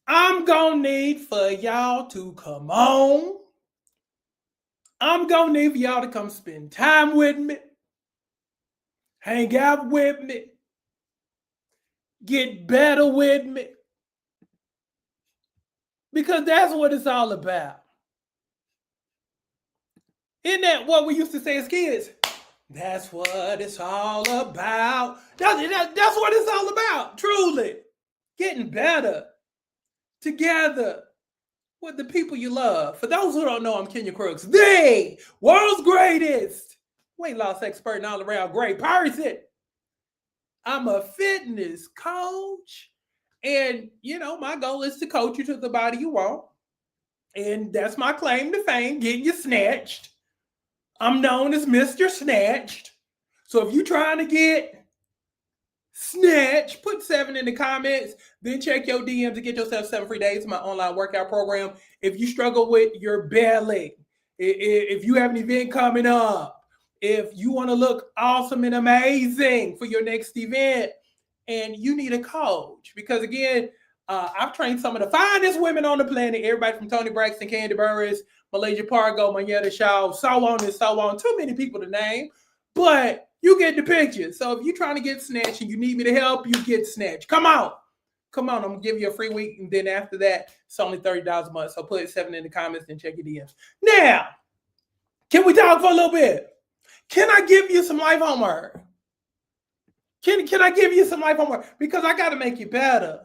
I'm gonna need for y'all to come on. I'm gonna need for y'all to come spend time with me, hang out with me, get better with me, because that's what it's all about. Isn't that what we used to say as kids? That's what it's all about. That's what it's all about, truly. Getting better together with the people you love. For those who don't know, I'm Kenya Crooks, the world's greatest weight loss expert and all around great person. I'm a fitness coach. And, my goal is to coach you to the body you want. And that's my claim to fame, getting you snatched. I'm known as Mr. Snatched. So if you're trying to get snatched, put 7 in the comments, then check your DMs to get yourself 7 free days to my online workout program. If you struggle with your belly, if you have an event coming up, if you want to look awesome and amazing for your next event, and you need a coach, because again, I've trained some of the finest women on the planet, everybody from Toni Braxton, Kandi Burruss, Malaysia Pargo, Monyetta Shaw, so on and so on. Too many people to name, but you get the picture. So if you're trying to get snatched and you need me to help you get snatched, come on. I'm gonna give you a free week, and then after that, it's only $30 a month. So put 7 in the comments and check your DMs. Now, can we talk for a little bit? Can I give you some life homework? Can I give you some life homework? Because I got to make you better.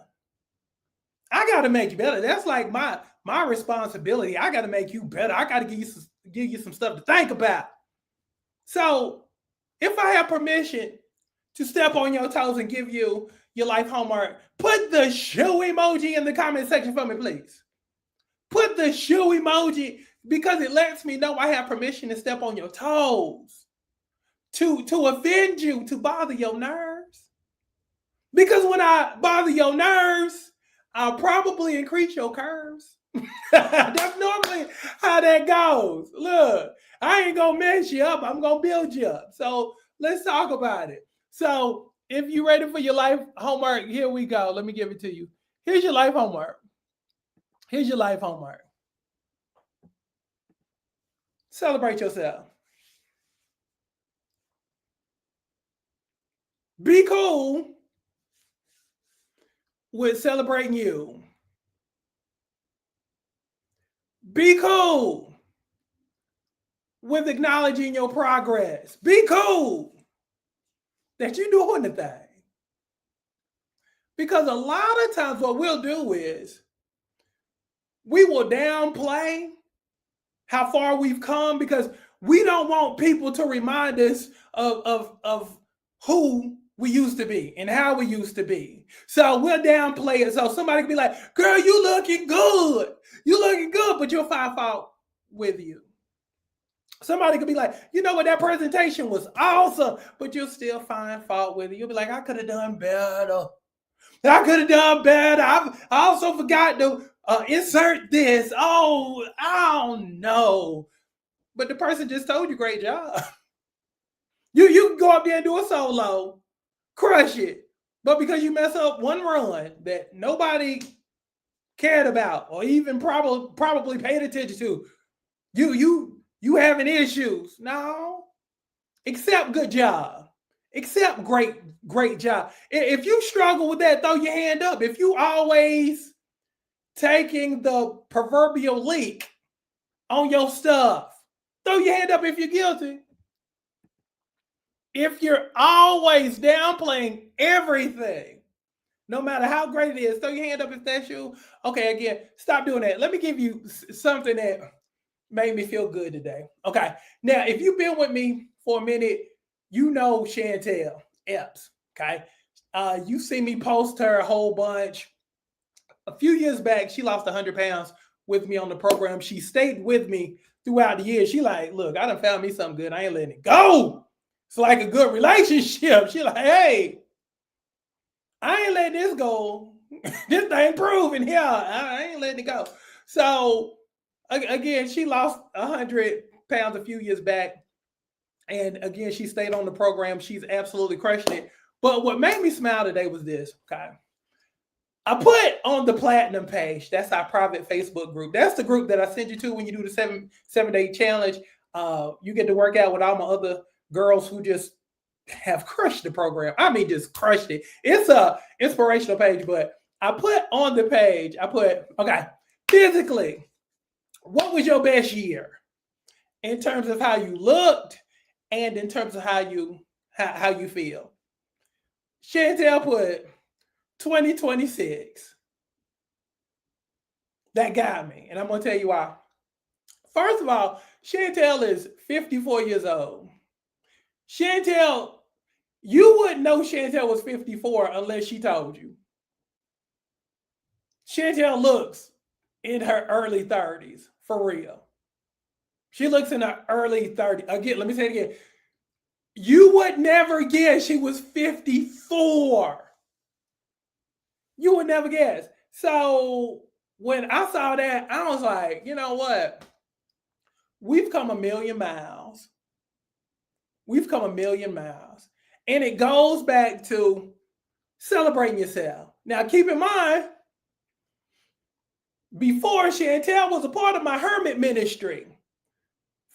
I got to make you better. That's like my responsibility. I got to make you better. I got to give you some stuff to think about. So, if I have permission to step on your toes and give you your life homework, put the shoe emoji in the comment section for me, please. Put the shoe emoji, because it lets me know I have permission to step on your toes, to offend you, to bother your nerves. Because when I bother your nerves, I'll probably increase your curves. That's normally how that goes. Look, I ain't gonna mess you up. I'm gonna build you up. So let's talk about it. So if you're ready for your life homework, here we go. Let me give it to you. Here's your life homework. Here's your life homework. Celebrate yourself. Be cool with celebrating you. Be cool with acknowledging your progress. Be cool that you're doing the thing. Because a lot of times what we'll do is we will downplay how far we've come, because we don't want people to remind us of who we used to be and how we used to be. So we'll downplay it. So somebody can be like, girl, you looking good. You looking good, but you'll find fault with you. Somebody could be like, you know what, that presentation was awesome, but you'll still find fault with it. You'll be like, I could have done better. I could have done better. I also forgot to insert this. Oh, I don't know. But the person just told you, great job. You can go up there and do a solo, crush it. But because you mess up one run that nobody cared about or even probably paid attention to, you having issues. No. Accept good job. Accept great job. If you struggle with that, throw your hand up. If you always taking the proverbial leak on your stuff, throw your hand up if you're guilty. If you're always downplaying everything, no matter how great it is, throw your hand up if that's you. Okay, again, stop doing that. Let me give you something that made me feel good today. Okay, now if you've been with me for a minute, you know Chantel Epps. Okay, you see me post her a whole bunch. A few years back, she lost 100 pounds with me on the program. She stayed with me throughout the year. She like, look, I done found me something good. I ain't letting it go. It's like a good relationship. She like, hey, I ain't letting this go. This thing proving here. I ain't letting it go. So again, she lost 100 pounds a few years back. And again, she stayed on the program. She's absolutely crushing it. But what made me smile today was this, okay? I put on the platinum page. That's our private Facebook group. That's the group that I send you to when you do the 7 day challenge. You get to work out with all my other girls who just have crushed the program. I mean, just crushed it. It's a inspirational page, but I put on the page, okay, physically, what was your best year in terms of how you looked and in terms of how you feel? Chantel put 2026. That got me. And I'm going to tell you why. First of all, Chantel is 54 years old. Chantel, you wouldn't know Chantel was 54 unless she told you. Chantel looks in her early 30s, for real. She looks in her early 30s. Again, let me say it again. You would never guess she was 54. You would never guess. So when I saw that, I was like, you know what? We've come a million miles. We've come a million miles. And it goes back to celebrating yourself. Now, keep in mind, before Chantel was a part of my hermit ministry.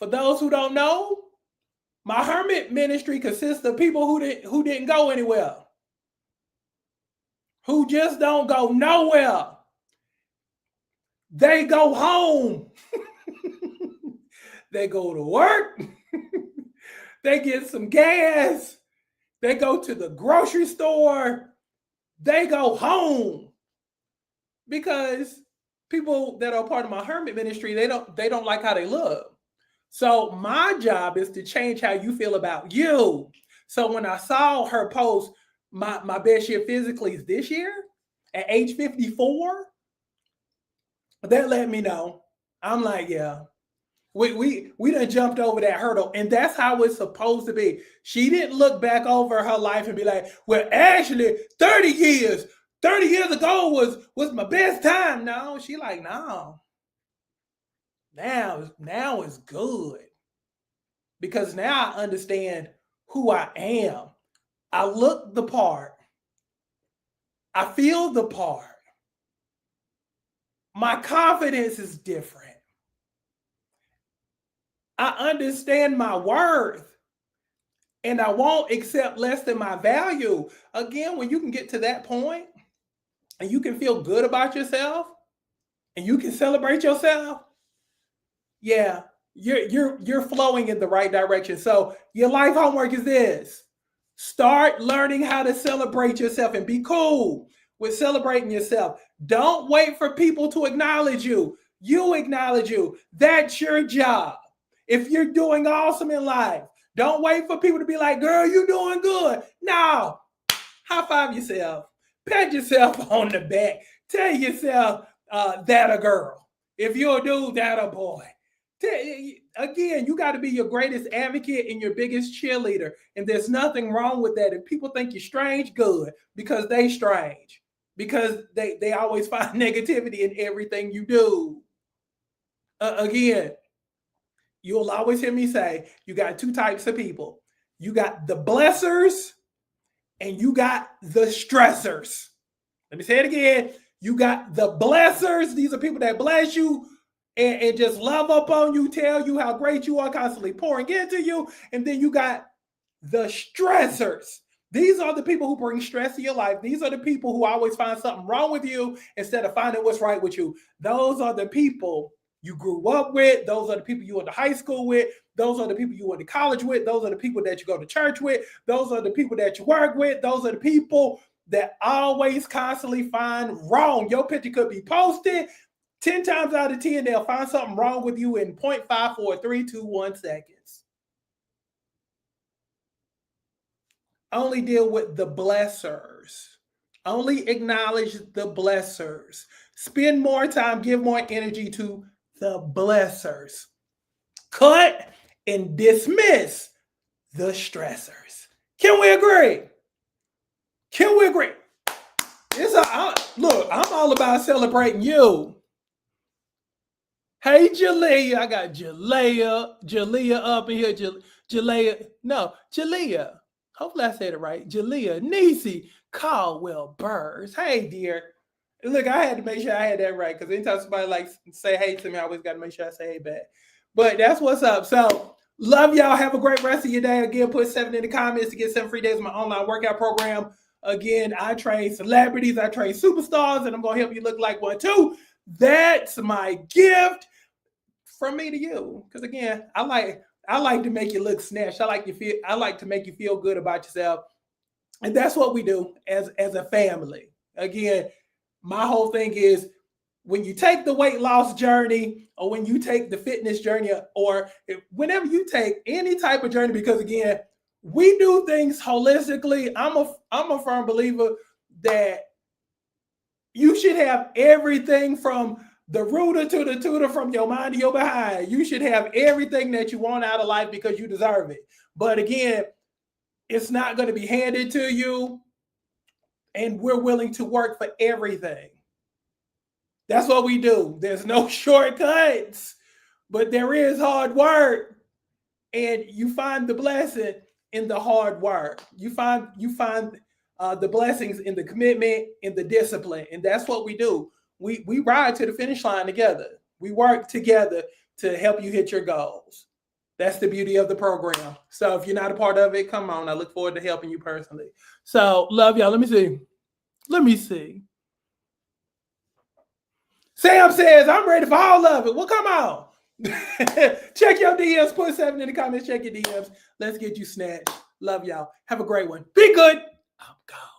For those who don't know, my hermit ministry consists of people who didn't go anywhere, who just don't go nowhere. They go home. They go to work. They get some gas. They go to the grocery store. They go home. Because people that are part of my hermit ministry, they don't like how they look. So my job is to change how you feel about you. So when I saw her post, my best year physically is this year at age 54, that let me know. I'm like, yeah, we done jumped over that hurdle. And that's how it's supposed to be. She didn't look back over her life and be like, well, actually 30 years ago was my best time. No, she like, no. Now it's good. Because now I understand who I am. I look the part. I feel the part. My confidence is different. I understand my worth. And I won't accept less than my value. Again, when you can get to that point and you can feel good about yourself and you can celebrate yourself, yeah, you're flowing in the right direction. So your life homework is this. Start learning how to celebrate yourself and be cool with celebrating yourself. Don't wait for people to acknowledge you. You acknowledge you. That's your job. If you're doing awesome in life, don't wait for people to be like, girl, you're doing good. No. High five yourself. Pat yourself on the back. Tell yourself that a girl. If you're a dude, that a boy. Again, you got to be your greatest advocate and your biggest cheerleader. And there's nothing wrong with that. If people think you're strange, good. Because they strange. Because they always find negativity in everything you do. Again, you'll always hear me say, you got two types of people. You got the blessers and you got the stressors. Let me say it again. You got the blessers. These are people that bless you and just love up on you, tell you how great you are, constantly pouring into you. And then you got the stressors. These are the people who bring stress to your life. These are the people who always find something wrong with you instead of finding what's right with you. Those are the people you grew up with. Those are the people you went to high school with. Those are the people you went to college with. Those are the people that you go to church with. Those are the people that you work with. Those are the people that always constantly find wrong. Your picture could be posted 10 times out of 10, they'll find something wrong with you in 0.5, 4, 3, 2, 1 seconds. Only deal with the blessers. Only acknowledge the blessers. Spend more time, give more energy to the blessers. Cut and dismiss the stressors. Can we agree? Can we agree? Look, I'm all about celebrating you. Hey, Jalea. I got Jalea up in here. Jalea. Hopefully I said it right. Jalea Nisi Caldwell Burrs. Hey, dear. Look, I had to make sure I had that right because anytime somebody like say hey to me, I always got to make sure I say hey back. But that's what's up. So love y'all. Have a great rest of your day. Again, put 7 in the comments to get 7 free days of my online workout program. Again, I train celebrities, I train superstars, and I'm gonna help you look like one too. That's my gift from me to you. Because again, I like to make you look snatched. I like to make you feel good about yourself. And that's what we do as a family. Again, my whole thing is when you take the weight loss journey or when you take the fitness journey or whenever you take any type of journey, because again, we do things holistically. I'm a firm believer that you should have everything from the rooter to the tutor, from your mind to your behind. You should have everything that you want out of life because you deserve it. But again, it's not going to be handed to you, and we're willing to work for everything. That's what we do. There's no shortcuts, but there is hard work, and you find the blessing in the hard work. You find the blessings in the commitment, in the discipline, and that's what we do. We ride to the finish line together. We work together to help you hit your goals. That's the beauty of the program. So if you're not a part of it, come on. I look forward to helping you personally. So love y'all. Let me see. Sam says, I'm ready for all of it. Well, come on. Check your DMs. Put 7 in the comments. Check your DMs. Let's get you snatched. Love y'all. Have a great one. Be good. I'm gone.